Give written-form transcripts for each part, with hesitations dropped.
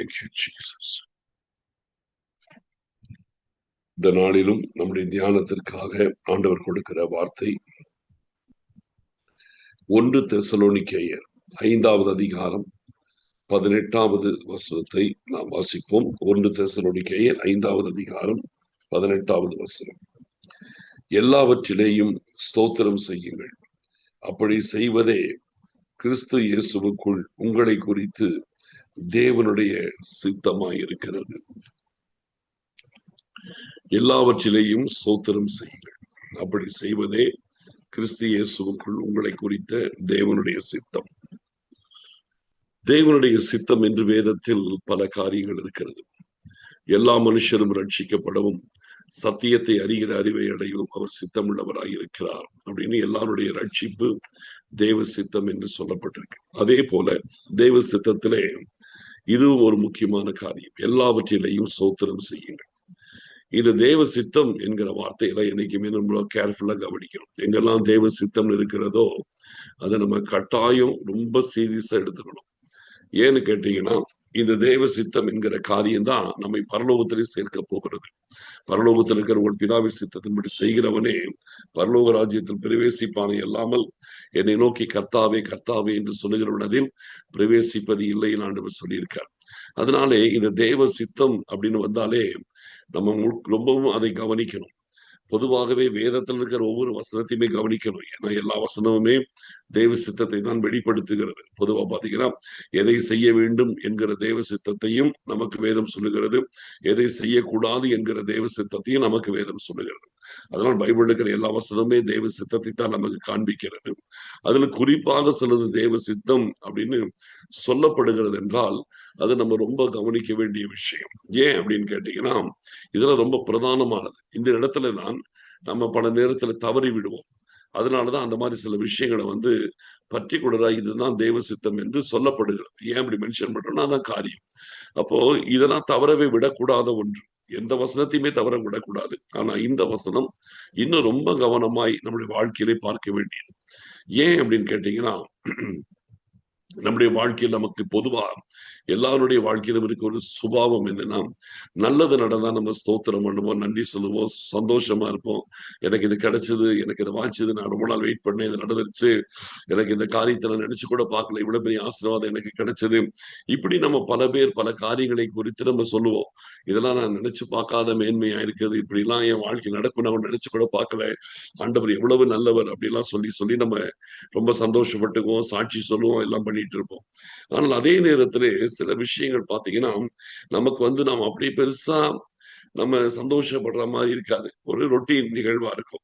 Thank you, Jesus. இந்த நாளிலும் நம்முடைய தியானத்திற்காக ஆண்டவர் கொடுக்கிற வார்த்தை 1 தெசலோனிக்கேயர் 5வது அதிகாரம் 18வது வசனத்தை நாம் வாசிப்போம். 1 தெசலோனிக்கேயர் 5வது அதிகாரம் 18வது வசனம். எல்லாவற்றிலேயும் ஸ்தோத்திரம் செய்யுங்கள், அப்படி செய்வதே கிறிஸ்து இயேசுவுக்குள் உங்களை குறித்து தேவனுடைய சித்தமாயிருக்கிறது. எல்லாவற்றிலேயும் ஸ்தோத்திரம் செய்யுங்கள், அப்படி செய்வதே கிறிஸ்து இயேசுவுக்குள் உங்களை குறித்த தேவனுடைய சித்தம். தேவனுடைய சித்தம் என்று வேதத்தில் பல காரியங்கள் இருக்கிறது. எல்லா மனுஷரும் ரட்சிக்கப்படவும் சத்தியத்தை அறிகிற அறிவை அடையவும் அவர் சித்தமுள்ளவராய் இருக்கிறார் அப்படின்னு எல்லாருடைய ரட்சிப்பு தேவ சித்தம் என்று சொல்லப்பட்டிருக்கு. அதே போல தேவ சித்தத்திலே இதுவும் ஒரு முக்கியமான காரியம். எல்லாவற்றிலேயும் ஸ்தோத்திரம் செய்யுங்கள். இது தேவ சித்தம் என்கிற வார்த்தையில என்னைக்குமே நம்ம கேர்ஃபுல்லா கவனிக்கணும். எங்கெல்லாம் தேவ சித்தம் இருக்கிறதோ அதை நம்ம கட்டாயம் ரொம்ப சீரியஸா எடுத்துக்கணும். ஏன்னு கேட்டீங்கன்னா, இந்த தேவ சித்தம் என்கிற காரியம் தான் நம்மை பரலோகத்திலே சேர்க்க போகிறது. பரலோகத்தில் இருக்கிற ஒரு பிதாவின் சித்தத்தின்படி செய்கிறவனே பரலோக ராஜ்யத்தில் பிரவேசிப்பானே அல்லாமல் என்னை நோக்கி கர்த்தாவே கர்த்தாவே என்று சொல்லுகிறவன் அதில் பிரவேசிப்பது இல்லை என்று ஆண்டவர் சொல்லியிருக்கார். அதனாலே இந்த தேவ சித்தம் அப்படின்னு வந்தாலே நம்ம ரொம்பவும் அதை கவனிக்கணும். பொதுவாகவே வேதத்தில் இருக்கிற ஒவ்வொரு வசனத்தையுமே கவனிக்கணும். ஏன்னா எல்லா வசனமுமே தேவ சித்தத்தை தான் வெளிப்படுத்துகிறது. பொதுவா பாத்தீங்கன்னா, எதை செய்ய வேண்டும் என்கிற தேவ சித்தத்தையும் நமக்கு வேதம் சொல்லுகிறது, எதை செய்யக்கூடாது என்கிற தேவ சித்தத்தையும் நமக்கு வேதம் சொல்லுகிறது. அதனால் பைபிள் இருக்கிற எல்லா வசனமுமே தேவ சித்தத்தை தான் நமக்கு காண்பிக்கிறது. அதுல குறிப்பாக சிலது தேவ சித்தம் அப்படின்னு சொல்லப்படுகிறது என்றால் அது நம்ம ரொம்ப கவனிக்க வேண்டிய விஷயம். ஏன் அப்படின்னு கேட்டீங்கன்னா, இதெல்லாம் ரொம்ப பிரதானமானது. இந்த இடத்துல தான் நம்ம பல நேரத்துல தவறி விடுவோம். அதனாலதான் அந்த மாதிரி சில விஷயங்களை பர்டிகுலரா இதுதான் தேவ சித்தம் என்று சொல்லப்படுகிறது. ஏன் அப்படி மென்ஷன் பண்றோம்னா அதான் காரியம். அப்போ இதெல்லாம் தவறவே விடக்கூடாத ஒன்று. எந்த வசனத்தையுமே தவற விடக்கூடாது. ஆனா இந்த வசனம் இன்னும் ரொம்ப கவனமாய் நம்முடைய வாழ்க்கையிலே பார்க்க வேண்டியது. ஏன் அப்படின்னு கேட்டீங்கன்னா, நம்முடைய வாழ்க்கையில் நமக்கு பொதுவா எல்லாருடைய வாழ்க்கையிலும் இருக்க ஒரு சுபாவம் என்னன்னா, நல்லது நடந்தா நம்ம ஸ்தோத்திரம் பண்ணுவோம், நன்றி சொல்லுவோம், சந்தோஷமா இருப்போம். எனக்கு இது கிடைச்சது, எனக்கு இது வாய்ச்சது, நான் ரொம்ப நாள் வெயிட் பண்ணேன், இது நடந்துருச்சு, எனக்கு இந்த காரியத்தை நான் நினைச்சு கூட பார்க்கல, இவ்வளவு பெரிய ஆசீர்வாதம் எனக்கு கிடைச்சது. இப்படி நம்ம பல பேர் பல காரியங்களை குறித்து நம்ம சொல்லுவோம். இதெல்லாம் நான் நினைச்சு பார்க்காத மேன்மையா இருக்குது, இப்படி எல்லாம் என் வாழ்க்கை நடக்கும் நான் நினைச்சு கூட பார்க்கல, ஆண்டவர் எவ்வளவு நல்லவர் அப்படிலாம் சொல்லி சொல்லி நம்ம ரொம்ப சந்தோஷப்பட்டுக்குவோம், சாட்சி சொல்லுவோம், எல்லாம் பண்ணிட்டு இருப்போம். ஆனால் அதே நேரத்திலே சில விஷயங்கள் பாத்தீங்கன்னா, நமக்கு நாம் அப்படி பெருசா நம்ம சந்தோஷப்படுற மாதிரி இருக்காது. ஒரு ரொட்டீன் நிகழ்வா இருக்கும்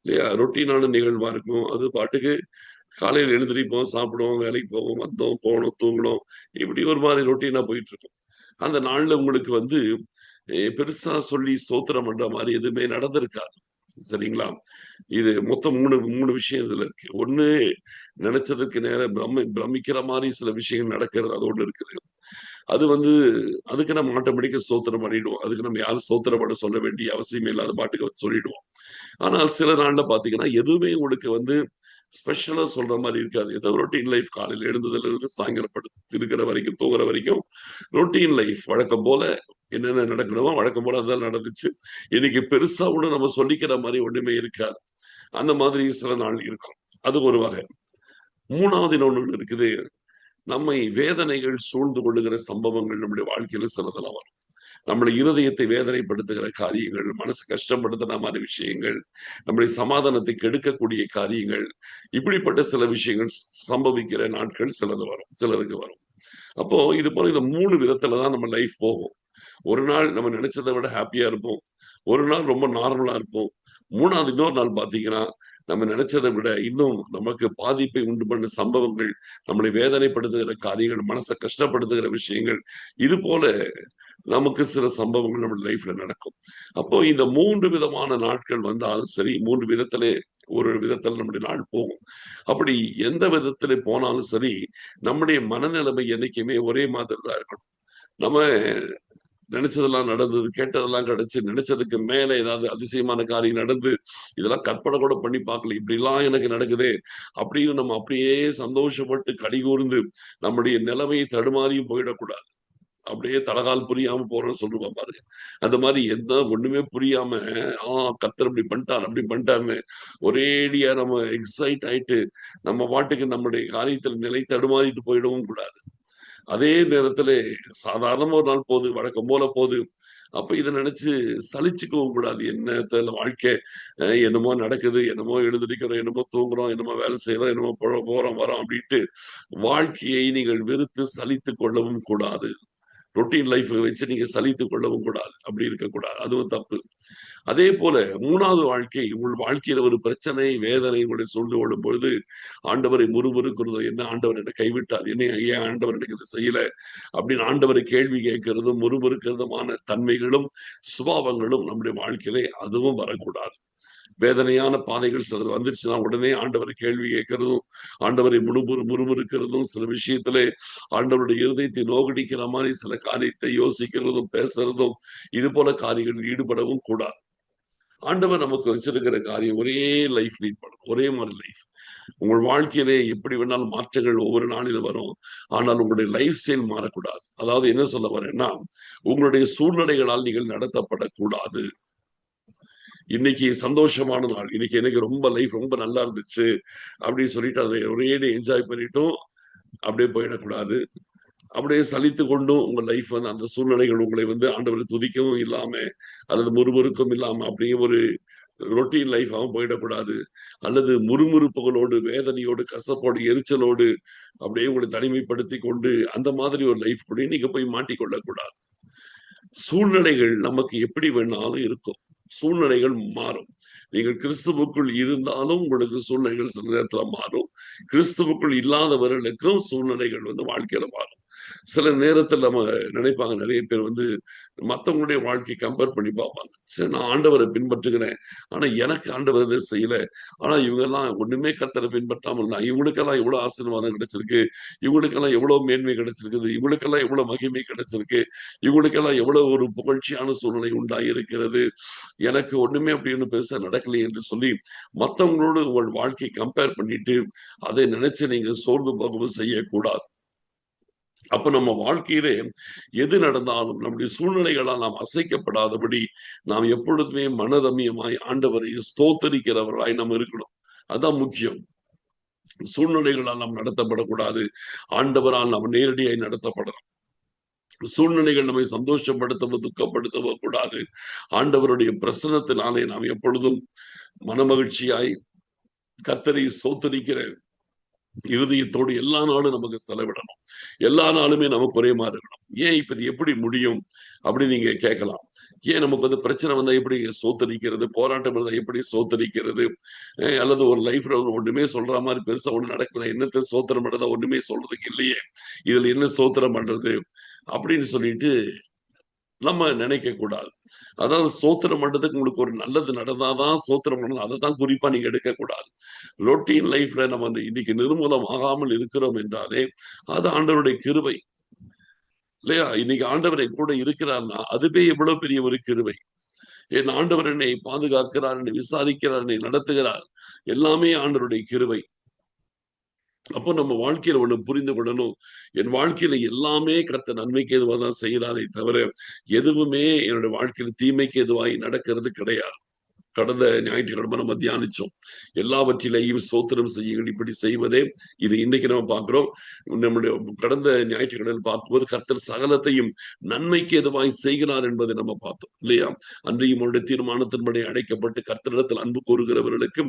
இல்லையா? ரொட்டீனான நிகழ்வா இருக்கும். அது பாட்டுக்கு காலையில் எழுந்திரிப்போம், சாப்பிடுவோம், வேலைக்கு போவோம், வந்தோம், போனோம், தூங்கணும், இப்படி ஒரு மாதிரி ரொட்டீனா போயிட்டு இருக்கும். அந்த நாள்ல உங்களுக்கு பெருசா சொல்லி ஸ்தோத்திரம் பண்ற மாதிரி எதுவுமே நடந்திருக்காது. சரிங்களா? இது மொத்தம் மூணு விஷயம் இதுல இருக்கு. ஒண்ணு, நினைச்சதுக்கு நேரம் பிரமிக்கிற மாதிரி சில விஷயங்கள் நடக்கிறது, அது ஒண்ணு இருக்குது. அது அதுக்கு நம்ம ஆட்டோமேட்டிக்கா ஸ்தோத்திரம் பண்ணிடுவோம். அதுக்கு நம்ம யாரும் ஸ்தோத்திரம் பண்ண சொல்ல வேண்டிய அவசியமே இல்லாத பாட்டுக்கு சொல்லிடுவோம். ஆனால் சில நாள்ல பாத்தீங்கன்னா எதுவுமே உங்களுக்கு ஸ்பெஷலா சொல்ற மாதிரி இருக்காது. ஏதோ ரொட்டீன் லைஃப், காலையில் எழுந்ததுல இருந்து சாயங்காலம் படுத்து இருக்கிற வரைக்கும், தூங்குற வரைக்கும் ரொட்டீன் லைஃப். வழக்கம் போல என்னென்ன நடக்கணுமோ வழக்கம் போல அதான் நடந்துச்சு. இன்னைக்கு பெருசா ஒண்ணு நம்ம சொல்லிக்கிற மாதிரி ஒண்ணுமே இருக்காது. அந்த மாதிரி சில நாள் இருக்கும். அது ஒரு வகை. மூணாவது இன்னொன்னு இருக்குது. நம்மை வேதனைகள் சூழ்ந்து கொள்ளுகிற சம்பவங்கள் நம்முடைய வாழ்க்கையில சிலதெல்லாம் வரும். நம்முடைய இருதயத்தை வேதனைப்படுத்துகிற காரியங்கள், மனசு கஷ்டப்படுத்துற மாதிரி விஷயங்கள், நம்முடைய சமாதானத்தை கெடுக்கக்கூடிய காரியங்கள், இப்படிப்பட்ட சில விஷயங்கள் சம்பவிக்கிற நாட்கள் சிலருக்கு வரும். அப்போ இது போல இந்த 3 விதத்துலதான் நம்ம லைஃப் போகும். ஒரு நாள் நம்ம நினைச்சதை விட ஹாப்பியா இருப்போம், ஒரு நாள் ரொம்ப நார்மலா இருப்போம், மூணாவது இன்னொரு நாள் பாத்தீங்கன்னா நம்ம நினைச்சதை விட இன்னும் நமக்கு பாதிப்பை உண்டு பண்ண சம்பவங்கள், நம்மளை வேதனைப்படுத்துகிற காரியங்கள், மனசை கஷ்டப்படுத்துகிற விஷயங்கள், இது போல நமக்கு சில சம்பவங்கள் நம்ம லைஃப்ல நடக்கும். அப்போ இந்த 3 விதமான நாட்கள் வந்தாலும் சரி, 3 விதத்திலே ஒரு விதத்துல நம்முடைய நாள் போகும். அப்படி எந்த விதத்திலே போனாலும் சரி, நம்முடைய மனநிலைமை என்னைக்குமே ஒரே மாதிரி தான் இருக்கணும். நம்ம நினைச்சதெல்லாம் நடந்தது, கேட்டதெல்லாம் கிடைச்சு, நினைச்சதுக்கு மேல ஏதாவது அதிசயமான காரியம் நடந்து, இதெல்லாம் கற்பனை கூட பண்ணி பார்க்கல, இப்படி எல்லாம் எனக்கு நடக்குதே அப்படின்னு நம்ம அப்படியே சந்தோஷப்பட்டு கடிகூர்ந்து நம்முடைய நிலைமையை தடுமாறியும் போயிடக்கூடாது. அப்படியே தலகால் புரியாம போறோம்னு சொல்லுவான் பாருங்க. அந்த மாதிரி எந்த ஒண்ணுமே புரியாம கர்த்தர் இப்படி பண்ணிட்டார் அப்படி பண்ணிட்டாருன்னு ஒரேடியா நம்ம எக்ஸைட் ஆயிட்டு நம்ம பாட்டுக்கு நம்முடைய காரியத்தில் நிலை தடுமாறிட்டு போயிடவும் கூடாது. அதே நேரத்துல சாதாரண ஒரு நாள் போகுது, வழக்கம் போல போகுது. அப்ப இதை நினைச்சு சலிச்சுக்கவும் கூடாது. என்ன வாழ்க்கை, என்னமோ நடக்குது, என்னமோ எழுந்திருக்கிறோம், என்னமோ தூங்குறோம், என்னமோ வேலை செய்யறோம், என்னமோ போறோம் வரோம் அப்படின்ட்டு வாழ்க்கையை நீங்கள் வெறுத்து சலித்து கொள்ளவும் கூடாது. ரொட்டீன் லைஃப் வச்சு நீங்க சலித்து கொள்ளவும் கூடாது. அப்படி இருக்கக்கூடாது, அதுவும் தப்பு. அதே போல 3வது வாழ்க்கை, உங்கள் வாழ்க்கையில ஒரு பிரச்சனை வேதனை உங்களை சூழ்ந்து கொள்ளும் பொழுது ஆண்டவரை முறுமுறுக்கிறதோ, என்ன ஆண்டவர் என்னை கைவிட்டார், என்ன ஏன் ஆண்டவர் எனக்கு இதை செய்யல அப்படின்னு ஆண்டவரை கேள்வி கேட்கிறதும் முறுமுறுக்கிறதுமான தன்மைகளும் சுபாவங்களும் நம்முடைய வாழ்க்கையிலே அதுவும் வரக்கூடாது. வேதனையான பாதைகள் சிலது வந்துருச்சுன்னா உடனே ஆண்டவரை கேள்வி கேட்கிறதும் ஆண்டவரை முறுமுறுக்கிறதும் சில விஷயத்திலே ஆண்டவருடைய இருதயத்தை நோகடிக்கிற மாதிரி சில காரியத்தை யோசிக்கிறதும் பேசுறதும் இது போல காரியங்களில் ஈடுபடவும் கூடாது. ஆண்டவர் நமக்கு வச்சிருக்கிற காரியம் ஒரே லைஃப் லீட் பண்ணணும், ஒரே மாதிரி லைஃப். உங்கள் வாழ்க்கையிலே எப்படி வேணாலும் மாற்றங்கள் ஒவ்வொரு நாளிலும் வரும். ஆனால் உங்களுடைய லைஃப் ஸ்டைல் மாறக்கூடாது. அதாவது என்ன சொல்ல வரேன்னா, உங்களுடைய சூழ்நிலைகளால் நீங்கள் நடத்தப்படக்கூடாது. இன்னைக்கு சந்தோஷமான நாள், இன்னைக்கு எனக்கு ரொம்ப லைஃப் ரொம்ப நல்லா இருந்துச்சு அப்படின்னு சொல்லிட்டு அதை ஒரே என்ஜாய் பண்ணிட்டும் அப்படியே போயிடக்கூடாது. அப்படியே சலித்து கொண்டும் உங்க லைஃப் அந்த சூழ்நிலைகள் உங்களை ஆண்டவரை துதிக்கவும் இல்லாம அல்லது முறுமுறுக்கும் இல்லாம அப்படியே ஒரு ரொட்டீன் லைஃபாகவும் போயிடக்கூடாது. அல்லது முறுமுறுப்புகளோடு வேதனையோடு கசப்போடு எரிச்சலோடு அப்படியே உங்களை தனிமைப்படுத்தி கொண்டு அந்த மாதிரி ஒரு லைஃப் கூட நீங்க போய் மாட்டிக்கொள்ளக்கூடாது. சூழ்நிலைகள் நமக்கு எப்படி வேணாலும் இருக்கும், சூழ்நிலைகள் மாறும். நீங்கள் கிறிஸ்துவுக்குள் இருந்தாலும் உங்களுக்கு சூழ்நிலைகள் சில நேரத்துல மாறும். கிறிஸ்துவுக்குள் இல்லாதவர்களுக்கும் சூழ்நிலைகள் வாழ்க்கையில மாறும். சில நேரத்துல நம்ம நினைப்பாங்க, நிறைய பேர் மத்தவங்களுடைய வாழ்க்கை கம்பேர் பண்ணி பார்ப்பாங்க. சரி, நான் ஆண்டவரை பின்பற்றுகிறேன், ஆனா எனக்கு ஆண்டவர் இதை செய்யல. ஆனா இவங்க எல்லாம் ஒண்ணுமே கர்த்தரை பின்பற்றாமல் இருந்தாங்க, இவங்களுக்கெல்லாம் எவ்வளவு ஆசீர்வாதம் கிடைச்சிருக்கு, இவங்களுக்கெல்லாம் எவ்வளவு மேன்மை கிடைச்சிருக்குது, இவங்களுக்கெல்லாம் எவ்வளவு மகிமை கிடைச்சிருக்கு, இவங்களுக்கெல்லாம் எவ்வளவு ஒரு புகழ்ச்சியான சூழ்நிலை உண்டாயிருக்கிறது, எனக்கு ஒண்ணுமே அப்படின்னு பெருசா நடக்கலையே என்று சொல்லி மத்தவங்களோடு உங்கள் வாழ்க்கை கம்பேர் பண்ணிட்டு அதை நினைச்சு நீங்க சோர்ந்து போகவும் செய்யக்கூடாது. அப்ப நம்ம வாழ்க்கையிலே எது நடந்தாலும் நம்முடைய சூழ்நிலைகளால் நாம் அசைக்கப்படாதபடி நாம் எப்பொழுதுமே மனரமியமாய் ஆண்டவரை ஸ்தோத்தரிக்கிறவர்களாய் நம்ம இருக்கணும். அதான் முக்கியம். சூழ்நிலைகளால் நாம் நடத்தப்படக்கூடாது, ஆண்டவரால் நாம் நேரடியாய் நடத்தப்படணும். சூழ்நிலைகள் நம்மை சந்தோஷப்படுத்தவோ துக்கப்படுத்தவோ கூடாது. ஆண்டவருடைய பிரசன்னத்தினாலே நாம் எப்பொழுதும் மனமகிழ்ச்சியாய் கர்த்தரை ஸ்தோத்தரிக்கிற இருதயத்தோடு எல்லா நாளும் நமக்கு செலவிடணும். எல்லா நாளுமே நமக்கு ஒரே மாதிரி இருக்கணும். ஏன் இப்ப இது எப்படி முடியும் அப்படின்னு நீங்க கேட்கலாம். ஏன் நமக்கு பிரச்சனை வந்தா எப்படி சோத்தரிக்கிறது, போராட்டம் இருந்தா எப்படி சோத்தரிக்கிறது, அல்லது ஒரு லைஃப்ல ஒண்ணுமே சொல்ற மாதிரி பெருசா ஒண்ணு நடக்கல, என்னத்தை சோத்திரம் பண்றதா ஒண்ணுமே சொல்றதுக்கு இல்லையே, இதுல என்ன சோத்திரம் பண்றது அப்படின்னு சொல்லிட்டு நம்ம நினைக்க கூடாது. அதாவது ஸ்தோத்திரம் பண்றதுக்கு உங்களுக்கு ஒரு நல்லது நடந்தாதான் ஸ்தோத்திரம் பண்ணணும், அதை தான் குறிப்பா நீங்க எடுக்கக்கூடாது. ரொட்டீன் லைஃப்ல நம்ம இன்னைக்கு நிர்மூலம் ஆகாமல் இருக்கிறோம் என்றாலே அது ஆண்டவருடைய கிருபை இல்லையா? இன்னைக்கு ஆண்டவர் என் கூட இருக்கிறார்னா அதுவே எவ்வளவு பெரிய ஒரு கிருபை. என் ஆண்டவர் என்னை பாதுகாக்கிறார், என்னை விசாரிக்கிறார், என்னை நடத்துகிறார், எல்லாமே ஆண்டவருடைய கிருபை. அப்போ நம்ம வாழ்க்கையில ஒண்ணு புரிந்து கொள்ளணும், என் வாழ்க்கையில எல்லாமே கர்த்தர் நன்மைக்கு எதுவாதான் செய்யறாரே தவிர எதுவுமே என்னுடைய வாழ்க்கையில தீமைக்கு எதுவாய் நடக்கிறது கிடையாது. கடந்த ஞாயிற்றுக்கிழமை நம்ம தியானிச்சோம், எல்லாவற்றிலையும் சோத்திரம் செய்யுங்கள், இப்படி செய்வதே இது. இன்னைக்கு நம்ம பார்க்கிறோம், நம்முடைய கடந்த ஞாயிற்றுக்கிழமை பார்க்கும்போது கர்த்தர் சகலத்தையும் நன்மைக்கு எதுவாய் செய்கிறார் என்பதை நம்ம பார்த்தோம் இல்லையா? அன்றையும் அவருடைய தீர்மானத்தின்படி அழைக்கப்பட்டு கர்த்தரிடத்தில் அன்பு கூறுகிறவர்களுக்கு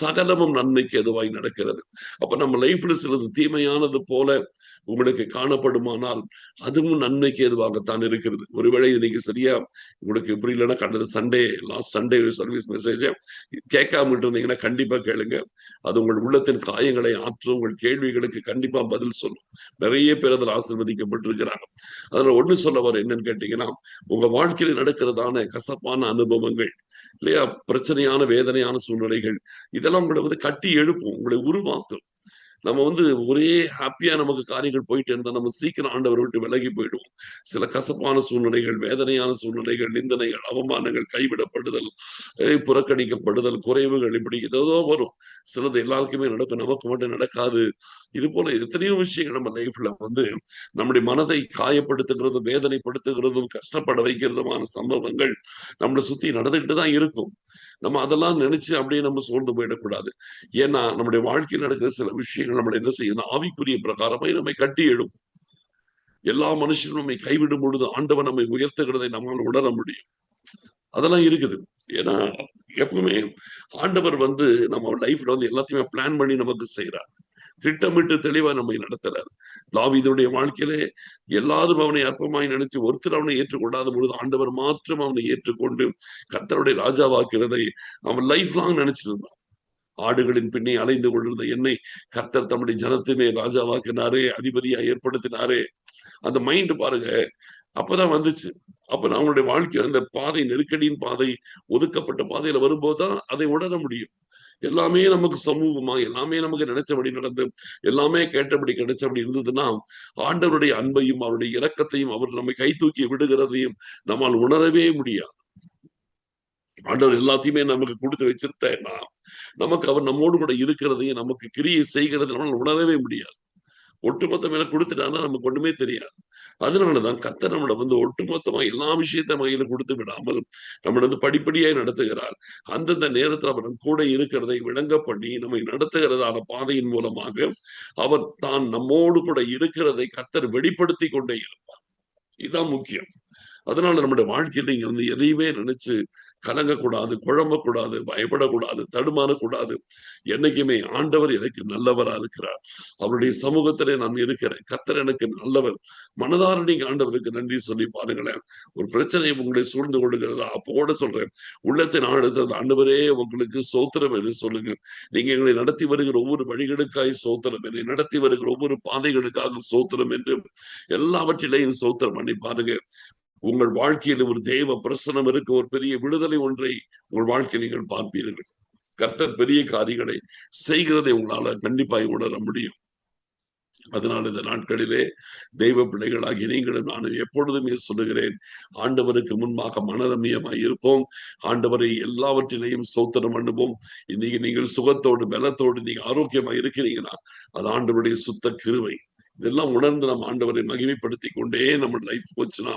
சகலமும் நன்மைக்கு எதுவாய் நடக்கிறது. அப்ப நம்ம லைஃப்ல சிலது தீமையானது போல உங்களுக்கு காணப்படுமானால் அதுவும் நன்மைக்கு எதுவாகத்தான் இருக்கிறது. ஒருவேளை இன்னைக்கு சரியா உங்களுக்கு புரியலன்னா கடந்த Sunday, last Sunday service message கேட்காம இருந்தீங்கன்னா கண்டிப்பா கேளுங்க. அது உங்கள் உள்ளத்தின் காயங்களை ஆற்றும், உங்கள் கேள்விகளுக்கு கண்டிப்பா பதில் சொல்லும். நிறைய பேர் அதில் ஆசீர்வதிக்கப்பட்டிருக்கிறாங்க. அதுல ஒண்ணு சொல்ல வர என்னன்னு கேட்டீங்கன்னா, உங்க வாழ்க்கையில நடக்கிறதான கசப்பான அனுபவங்கள் இல்லையா, பிரச்சனையான வேதனையான சூழ்நிலைகள், இதெல்லாம் உங்களை கட்டி எழுப்பும், உங்களை உருவாக்கும். நம்ம ஒரே ஹாப்பியா நமக்கு காரியங்கள் போயிட்டு இருந்தா நம்ம சீக்கிரம் ஆண்டவர் விட்டு விலகி போயிடுவோம். சில கசப்பான சூழ்நிலைகள், வேதனையான சூழ்நிலைகள், நிந்தனைகள், அவமானங்கள், கைவிடப்படுதல், புறக்கணிக்கப்படுதல், குறைவுகள், இப்படி ஏதோ வரும். சிலது எல்லாருக்குமே நடக்கும், நமக்கு மட்டும் நடக்காது. இது போல எத்தனையோ விஷயங்கள் நம்ம லைஃப்ல நம்முடைய மனதை காயப்படுத்துகிறதும், வேதனைப்படுத்துகிறதும், கஷ்டப்பட வைக்கிறதுமான சம்பவங்கள் நம்மளை சுத்தி நடந்துகிட்டு தான் இருக்கும். நம்ம அதெல்லாம் நினைச்சு அப்படியே நம்ம சோர்ந்து போயிடக்கூடாது. ஏன்னா நம்முடைய வாழ்க்கையில் நடக்கிற சில விஷயங்கள் நம்மளை என்ன செய்யுது, ஆவிக்குரிய பிரகாரமாய் நம்மை கட்டி எழும். எல்லா மனுஷனும் நம்மை கைவிடும் பொழுது ஆண்டவன் நம்மை உயர்த்துகிறதை நம்மால் உணர முடியும். அதெல்லாம் இருக்குது. ஏன்னா எப்பவுமே ஆண்டவர் நம்ம லைஃப்ல எல்லாத்தையுமே பிளான் பண்ணி நமக்கு செய்யறார். திட்டமிட்டு தெளிவா நம்மை நடத்துறார். தாவீதுடைய வாழ்க்கையிலே எல்லாரும் அவனை அற்பமாய் நினைச்சு ஒருத்தர் அவனை ஏற்றுக்கொண்டாத பொழுது ஆண்டவர் மாத்திரம் அவனை ஏற்றுக்கொண்டு கர்த்தருடைய ராஜாவாக்குறதை அவன் லைஃப் லாங் நினைச்சிருந்தான். ஆடுகளின் பின்னே அலைந்து கொண்டிருந்த என்னை கர்த்தர் தம்முடைய ஜனத்தினை ராஜாவாக்கினாரே, அதிபதியா ஏற்படுத்தினாரே. அந்த மைண்ட் பாருங்க, அப்பதான் வந்துச்சு. அப்ப அவனுடைய வாழ்க்கை அந்த பாதை, நெருக்கடியின் பாதை, ஒதுக்கப்பட்ட பாதையில வரும்போதுதான் அதை உணர முடியும். எல்லாமே நமக்கு சமூகமா, எல்லாமே நமக்கு நினைச்சபடி நடந்து, எல்லாமே கேட்டபடி கிடைச்சபடி இருந்ததுன்னா ஆண்டவருடைய அன்பையும் அவருடைய இரக்கத்தையும் அவர் நம்மை கை தூக்கி விடுகிறதையும் நம்மால் உணரவே முடியாது. ஆண்டவர் எல்லாத்தையுமே நமக்கு கொடுத்து வச்சிருந்தேன்னா நமக்கு அவர் நம்மோடு கூட இருக்கிறதையும் நமக்கு கிரியை செய்கிறது நம்மளால் உணரவே முடியாது. ஒட்டுமொத்த மேல கொடுத்துட்டான்னா நமக்கு ஒண்ணுமே தெரியாது. அதனாலதான் கர்த்தர் நம்மள ஒட்டுமொத்தமா எல்லா விஷயத்த கையில கொடுத்து விடாமல் நம்மள படிப்படியாய் நடத்துகிறார். அந்தந்த நேரத்தில் அவர் கூட இருக்கிறதை விளங்க பண்ணி நம்மை நடத்துகிறதான பாதையின் மூலமாக அவர் தான் நம்மோடு கூட இருக்கிறதை கர்த்தர் வெளிப்படுத்தி கொண்டே இருப்பார். இதுதான் முக்கியம். அதனால நம்முடைய வாழ்க்கையில நீங்க எதையுமே நினைச்சு கலங்கக்கூடாது, குழம்பக்கூடாது, பயப்படக்கூடாது, தடுமாறக்கூடாது. என்னைக்குமே ஆண்டவர் எனக்கு நல்லவரா இருக்கிறார். அவருடைய சமூகத்திலே நான் இருக்கிறேன். கர்த்தர் எனக்கு நல்லவர். மனதார நீங்க ஆண்டவருக்கு நன்றி சொல்லி பாருங்களேன். ஒரு பிரச்சனை உங்களை சூழ்ந்து கொள்ளுகிறதா, அப்போட சொல்றேன், உள்ளத்தின் ஆழத்தில் ஆண்டவரே உங்களுக்கு சோத்திரம் என்று சொல்லுங்க. நீங்க எங்களை நடத்தி வருகிற ஒவ்வொரு வழிகளுக்காய் சோத்திரம், என்னை நடத்தி வருகிற ஒவ்வொரு பாதைகளுக்காக சோத்திரம் என்று எல்லாவற்றிலையும் சோத்திரம் பண்ணி பாருங்க. உங்கள் வாழ்க்கையில் ஒரு தேவ பிரசனம் இருக்க, ஒரு பெரிய விடுதலை ஒன்றை உங்கள் வாழ்க்கையில் நீங்கள் பார்ப்பீர்கள். கர்த்தர் பெரிய காரியங்களை செய்கிறதை உங்களால கண்டிப்பாக உணர முடியும். அதனால் இந்த நாட்களிலே தெய்வ பிள்ளைகளாகி நீங்களும் நானும் எப்பொழுதுமே சொல்லுகிறேன், ஆண்டவருக்கு முன்பாக மனரமியமாய் இருப்போம். ஆண்டவரை எல்லாவற்றிலையும் சோத்திரம் பண்ணுவோம். இன்னைக்கு நீங்கள் சுகத்தோடு, பலத்தோடு, நீங்க ஆரோக்கியமா இருக்கிறீங்கன்னா அது ஆண்டவருடைய சுத்த கிருபை. இதெல்லாம் உணர்ந்து நம்ம ஆண்டவரை மகிமைப்படுத்தி கொண்டே நம்ம லைஃப் போச்சுன்னா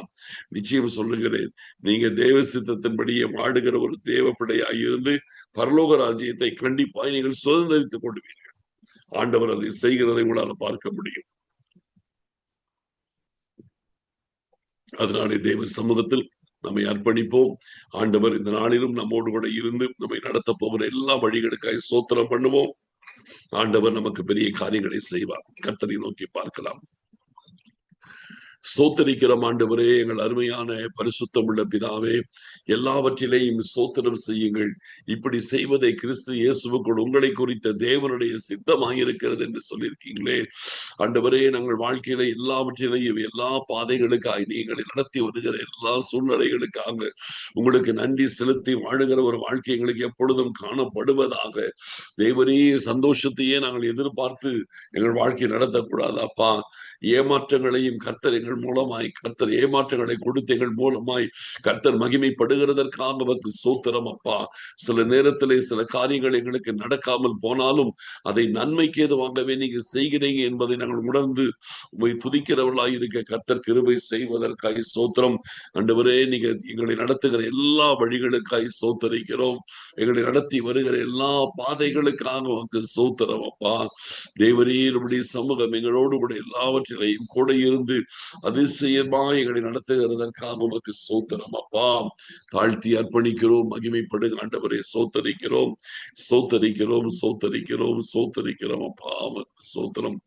நிச்சயம் சொல்லுகிறேன், நீங்க தேவ சித்தத்தின்படியே வாடுகிற ஒரு தேவ பிள்ளையாய் இருந்து பரலோக ராஜ்யத்தை கண்டிப்பாய் நீங்கள் சுதந்திரித்துக் கொள்வீர்கள். ஆண்டவர் அதை செய்கிறதை உங்களால் பார்க்க முடியும். அதனாலே தேவ சமூகத்தில் நம்மை அர்ப்பணிப்போம். ஆண்டவர் இந்த நாளிலும் நம்மோடு கூட இருந்து நம்மை நடத்த போகிற எல்லா வழிகளுக்காக சோத்திரம் பண்ணுவோம். ஆண்டவர் நமக்கு பெரிய காரியங்களை செய்வார். கர்த்தரை நோக்கி பார்க்கலாம். ஸ்தோத்தரிக்கிறோம் ஆண்டவரே, எங்கள் அருமையான பரிசுத்தம் உள்ள பிதாவே, எல்லாவற்றிலேயும் ஸ்தோத்திரம் செய்யுங்கள். இப்படி செய்வதை கிறிஸ்து இயேசுவுக்குள் உங்களை குறித்த தேவனுடைய சித்தமாயிருக்கிறது என்று சொல்லியிருக்கீங்களே ஆண்டவரே. நாங்கள் வாழ்க்கையில எல்லாவற்றிலையும் எல்லா பாதைகளுக்காக நீங்களை நடத்தி வருகிற எல்லா சூழ்நிலைகளுக்காக உங்களுக்கு நன்றி செலுத்தி வாழுகிற ஒரு வாழ்க்கை எங்களுக்கு எப்பொழுதும் காணப்படுவதாக. தேவனே, சந்தோஷத்தையே நாங்கள் எதிர்பார்த்து எங்கள் வாழ்க்கை நடத்தக்கூடாது அப்பா. ஏமாற்றங்களையும் கர்த்தர் எங்கள் மூலமாய், கர்த்தர் ஏமாற்றங்களை கொடுத்து எங்கள் மூலமாய் கர்த்தர் மகிமைப்படுகிறதற்காக அவருக்கு ஸ்தோத்திரம் அப்பா. சில நேரத்திலே சில காரியங்கள் எங்களுக்கு நடக்காமல் போனாலும் அதை நன்மைக்கு ஏதுவாகவே நீங்க செய்கிறீங்க என்பதை நாங்கள் உணர்ந்து உம்மை துதிக்கிறவர்களாய் இருக்க கர்த்தர் கிருபை செய்வதற்காக ஸ்தோத்திரம். ஆண்டவரே, நீங்க எங்களை நடத்துகிற எல்லா வழிகளுக்காய் ஸ்தோத்தரிக்கிறோம். எங்களை நடத்தி வருகிற எல்லா பாதைகளுக்காக உமக்கு ஸ்தோத்திரம் அப்பா. தேவரே, நம்முடைய சமூகம் எங்களோடு கூட எல்லாவற்றிலையும் கூட இருந்து அதிசயமா எங்களை நடத்துகிறதற்காக உமக்கு ஸ்தோத்திரம் அப்பா. தாழ்த்தி அர்ப்பணிக்கிறோம், மகிமைப்படுகிற ஆண்டவரே ஸ்தோத்தரிக்கிறோம், ஸ்தோத்தரிக்கிறோம், ஸ்தோத்தரிக்கிறோம், ஸ்தோத்தரிக்கிறோம் அப்பா. உமக்கு ஸ்தோத்திரம்,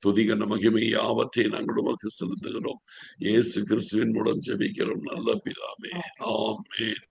துதிகன மகிமை யாவற்றை நாங்கள் உமக்கு செலுத்துகிறோம். இயேசு கிறிஸ்துவின் மூலம் ஜெபிக்கிறோம் நல்ல பிதாவே, ஆமென்.